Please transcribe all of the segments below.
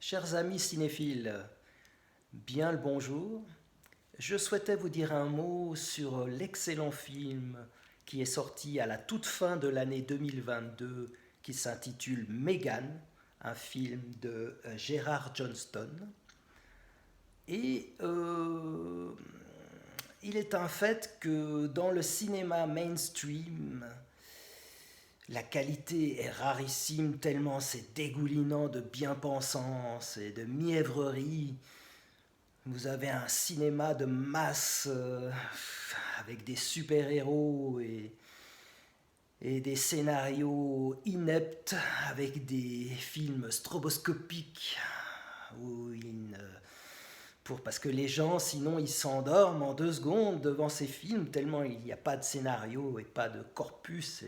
Chers amis cinéphiles, bien le bonjour. Je souhaitais vous dire un mot sur l'excellent film qui est sorti à la toute fin de l'année 2022 qui s'intitule Megan, un film de Gerard Johnston. Et il est un fait que dans le cinéma mainstream, la qualité est rarissime tellement c'est dégoulinant de bien-pensance et de mièvrerie. Vous avez un cinéma de masse avec des super-héros et des scénarios ineptes avec des films stroboscopiques où parce que les gens sinon ils s'endorment en 2 secondes devant ces films tellement il n'y a pas de scénario et pas de corpus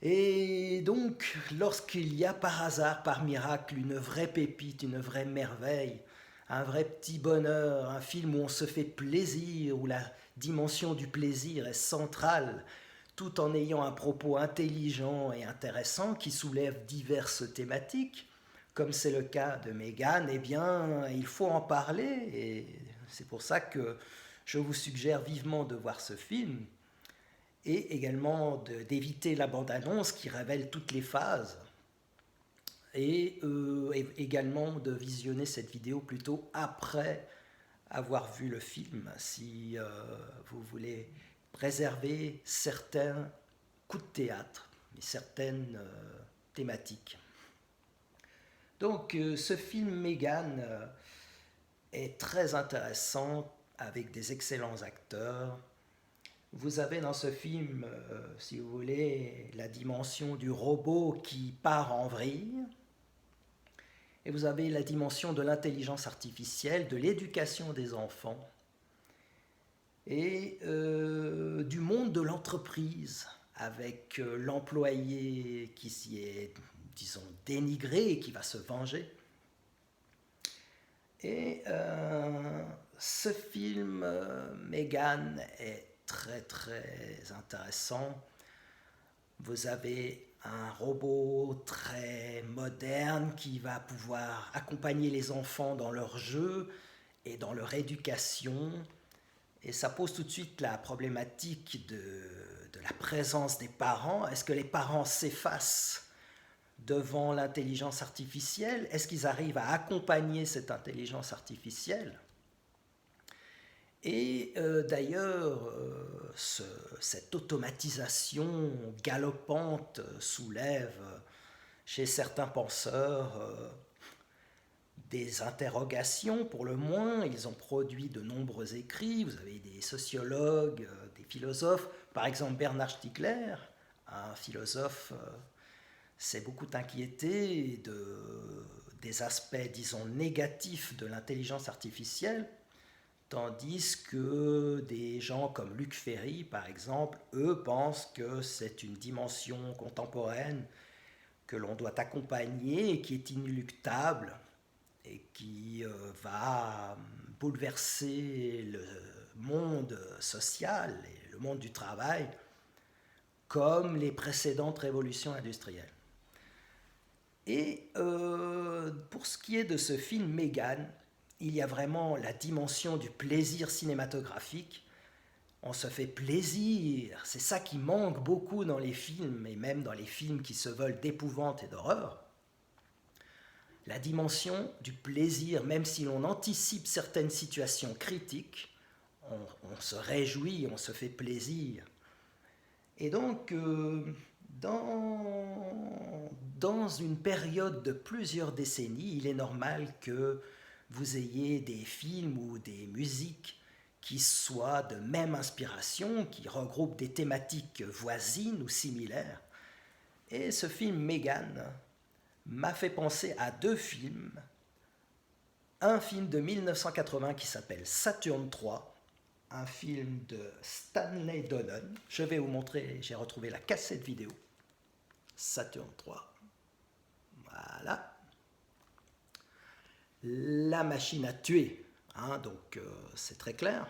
et donc, lorsqu'il y a par hasard, par miracle, une vraie pépite, une vraie merveille, un vrai petit bonheur, un film où on se fait plaisir, où la dimension du plaisir est centrale, tout en ayant un propos intelligent et intéressant qui soulève diverses thématiques, comme c'est le cas de Megan, eh bien, il faut en parler. Et c'est pour ça que je vous suggère vivement de voir ce film et également d'éviter la bande-annonce qui révèle toutes les phases et également de visionner cette vidéo plutôt après avoir vu le film si vous voulez préserver certains coups de théâtre et certaines thématiques. Donc ce film Megan est très intéressant avec des excellents acteurs. Vous avez dans ce film, si vous voulez, la dimension du robot qui part en vrille, et vous avez la dimension de l'intelligence artificielle, de l'éducation des enfants, et du monde de l'entreprise, avec l'employé qui s'y est, disons, dénigré et qui va se venger. Et ce film, Megan, est très très intéressant. Vous avez un robot très moderne qui va pouvoir accompagner les enfants dans leur jeu et dans leur éducation. Et ça pose tout de suite la problématique de la présence des parents. Est-ce que les parents s'effacent devant l'intelligence artificielle? Est-ce qu'ils arrivent à accompagner cette intelligence artificielle? Et d'ailleurs, cette automatisation galopante soulève chez certains penseurs des interrogations, pour le moins. Ils ont produit de nombreux écrits. Vous avez des sociologues, des philosophes. Par exemple, Bernard Stiegler, un philosophe, s'est beaucoup inquiété des aspects, disons, négatifs de l'intelligence artificielle. Tandis que des gens comme Luc Ferry, par exemple, eux pensent que c'est une dimension contemporaine que l'on doit accompagner et qui est inéluctable et qui va bouleverser le monde social et le monde du travail comme les précédentes révolutions industrielles. Et pour ce qui est de ce film Megan, il y a vraiment la dimension du plaisir cinématographique. On se fait plaisir, c'est ça qui manque beaucoup dans les films, et même dans les films qui se veulent d'épouvante et d'horreur. La dimension du plaisir, même si l'on anticipe certaines situations critiques, on se réjouit, on se fait plaisir. Et donc, dans une période de plusieurs décennies, il est normal que vous ayez des films ou des musiques qui soient de même inspiration, qui regroupent des thématiques voisines ou similaires. Et ce film Megan m'a fait penser à 2 films. Un film de 1980 qui s'appelle Saturne 3, un film de Stanley Donen. Je vais vous montrer, j'ai retrouvé la cassette vidéo. Saturne 3. Voilà. La machine à tuer, hein, donc c'est très clair.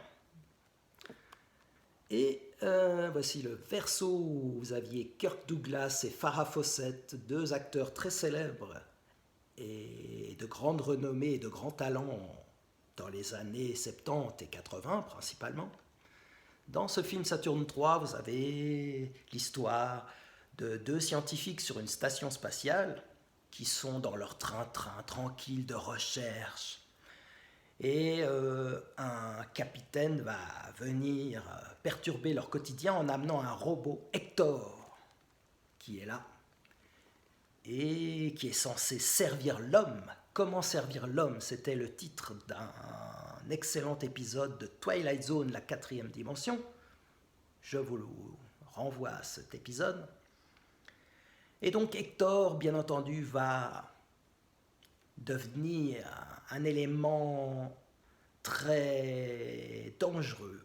Et voici le verso où vous aviez Kirk Douglas et Farrah Fawcett, 2 acteurs très célèbres et de grande renommée et de grands talents dans les années 70 et 80 principalement. Dans ce film Saturne 3, vous avez l'histoire de deux scientifiques sur une station spatiale qui sont dans leur train-train tranquille de recherche. Et un capitaine va venir perturber leur quotidien en amenant un robot, Hector, qui est là et qui est censé servir l'homme. Comment servir l'homme? C'était le titre d'un excellent épisode de Twilight Zone, la 4e dimension. Je vous renvoie à cet épisode. Et donc Hector, bien entendu, va devenir un élément très dangereux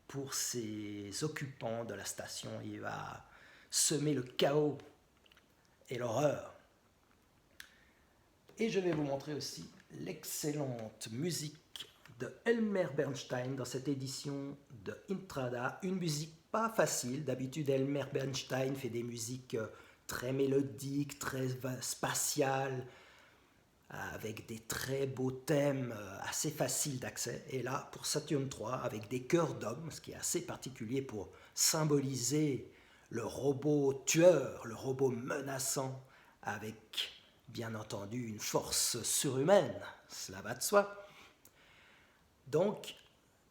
pour ses occupants de la station. Il va semer le chaos et l'horreur. Et je vais vous montrer aussi l'excellente musique de Elmer Bernstein dans cette édition de Intrada. Une musique pas facile. D'habitude, Elmer Bernstein fait des musiques très mélodiques, très spatiales, avec des très beaux thèmes assez faciles d'accès. Et là, pour Saturne 3, avec des chœurs d'hommes, ce qui est assez particulier pour symboliser le robot tueur, le robot menaçant, avec bien entendu une force surhumaine, cela va de soi. Donc,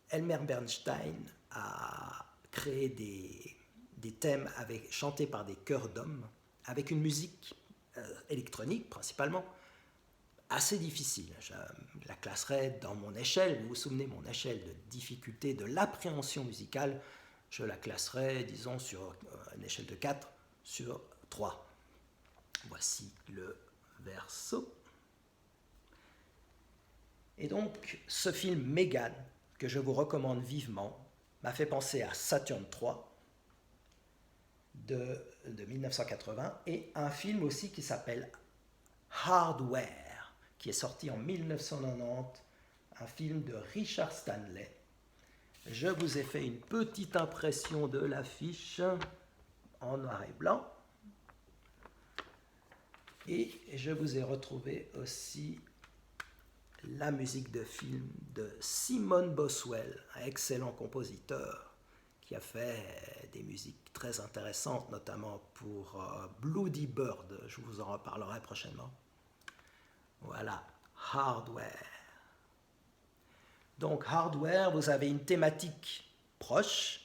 Elmer Bernstein a créé des thèmes chantés par des chœurs d'hommes, avec une musique électronique principalement, assez difficile. Je la classerai dans mon échelle, vous vous souvenez, mon échelle de difficulté de l'appréhension musicale, je la classerai, disons, sur une échelle de 4 sur 3. Voici le verso. Et donc, ce film Megan, que je vous recommande vivement, m'a fait penser à Saturne 3 de 1980 et un film aussi qui s'appelle Hardware, qui est sorti en 1990, un film de Richard Stanley. Je vous ai fait une petite impression de l'affiche en noir et blanc. Et je vous ai retrouvé aussi la musique de film de Simon Boswell, un excellent compositeur qui a fait des musiques très intéressantes, notamment pour Bloody Bird. Je vous en reparlerai prochainement. Voilà, Hardware. Donc Hardware, vous avez une thématique proche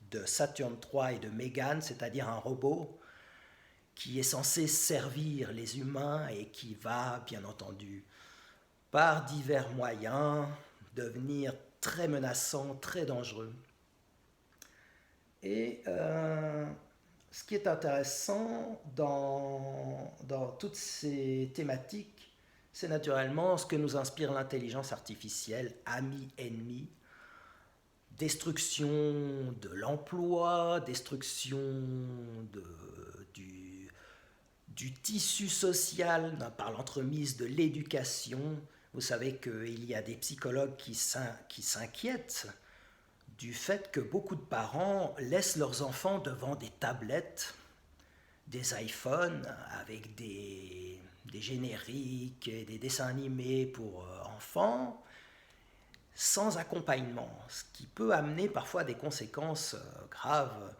de Saturne 3 et de Megan, c'est-à-dire un robot qui est censé servir les humains et qui va, bien entendu, par divers moyens, devenir très menaçant, très dangereux. Et ce qui est intéressant dans toutes ces thématiques, c'est naturellement ce que nous inspire l'intelligence artificielle, ami-ennemi, destruction de l'emploi, destruction du tissu social par l'entremise de l'éducation. Vous savez qu'il y a des psychologues qui s'inquiètent du fait que beaucoup de parents laissent leurs enfants devant des tablettes, des iPhones avec des génériques et des dessins animés pour enfants, sans accompagnement, ce qui peut amener parfois des conséquences graves.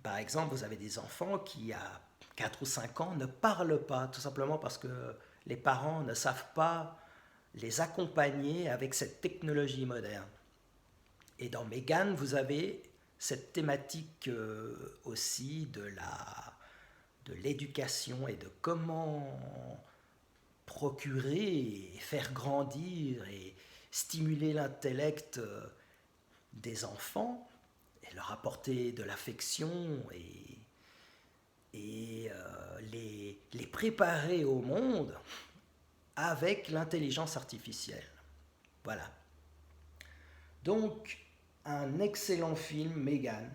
Par exemple, vous avez des enfants qui, à 4 ou 5 ans, ne parlent pas, tout simplement parce que les parents ne savent pas les accompagner avec cette technologie moderne. Et dans Megan, vous avez cette thématique aussi de l'éducation et de comment procurer et faire grandir et stimuler l'intellect des enfants et leur apporter de l'affection et les préparer au monde avec l'intelligence artificielle. Voilà. Donc, un excellent film, Megan.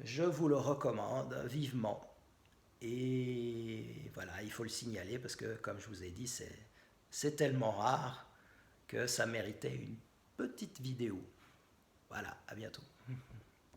Je vous le recommande vivement. Et voilà, il faut le signaler parce que, comme je vous ai dit, c'est tellement rare que ça méritait une petite vidéo. Voilà, à bientôt.